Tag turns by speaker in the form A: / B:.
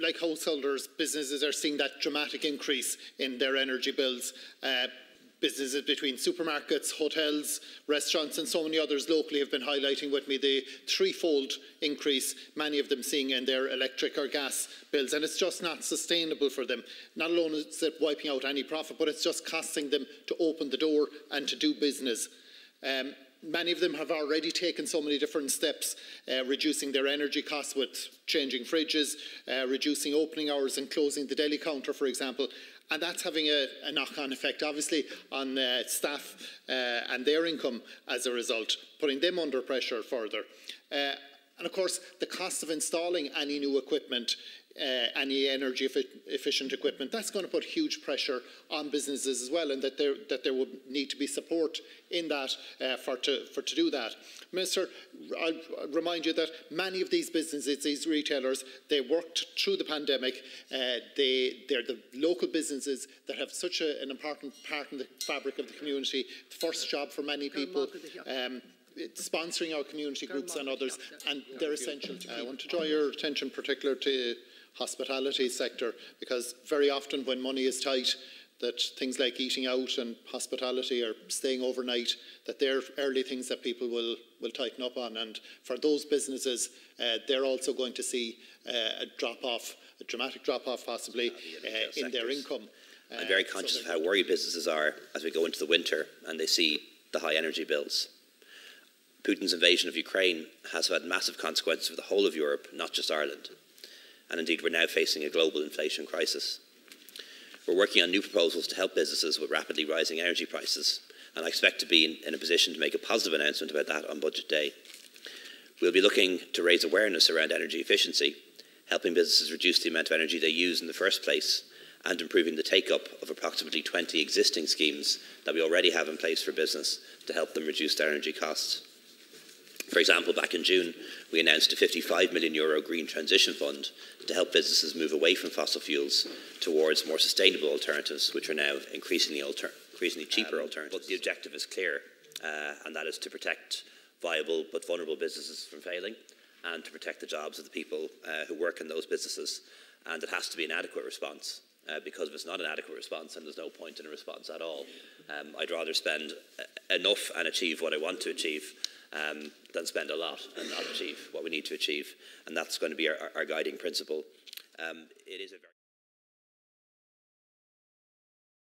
A: like householders, businesses are seeing that dramatic increase in their energy bills. Businesses between supermarkets, hotels, restaurants and so many others locally have been highlighting with me the threefold increase, many of them seeing in their electric or gas bills, and it's just not sustainable for them. Not alone is it wiping out any profit, but it's just costing them to open the door and to do business. Many of them have already taken so many different steps, reducing their energy costs with changing fridges, reducing opening hours and closing the deli counter, for example. And that's having a knock-on effect, obviously, on staff and their income as a result, putting them under pressure further. And of course, the cost of installing any new equipment, any energy efficient equipment, that's going to put huge pressure on businesses as well, and that there would need to be support in that for to do that. Minister, I'll remind you that many of these businesses, these retailers, they worked through the pandemic. They're the local businesses that have such an important part in the fabric of the community, first job for many people. Sponsoring our community groups and others, and they're essential. I want to draw your attention particularly to hospitality sector, because very often when money is tight, that things like eating out and hospitality or staying overnight, that they're early things that people will tighten up on. And for those businesses, they're also going to see a drop-off, a dramatic drop-off possibly in their income.
B: I'm very conscious of how worried businesses are as we go into the winter and they see the high energy bills. Putin's invasion of Ukraine has had massive consequences for the whole of Europe, not just Ireland. And indeed, we're now facing a global inflation crisis. We're working on new proposals to help businesses with rapidly rising energy prices, and I expect to be in a position to make a positive announcement about that on Budget Day. We'll be looking to raise awareness around energy efficiency, helping businesses reduce the amount of energy they use in the first place, and improving the take-up of approximately 20 existing schemes that we already have in place for business to help them reduce their energy costs. For example, back in June, we announced a €55 million Green Transition Fund to help businesses move away from fossil fuels towards more sustainable alternatives, which are now increasingly cheaper alternatives. But the objective is clear, and that is to protect viable but vulnerable businesses from failing, and to protect the jobs of the people who work in those businesses. And it has to be an adequate response, because if it's not an adequate response, then there's no point in a response at all. I'd rather spend enough and achieve what I want to achieve than spend a lot and not achieve what we need to achieve. And that's going to be our guiding principle. It is a very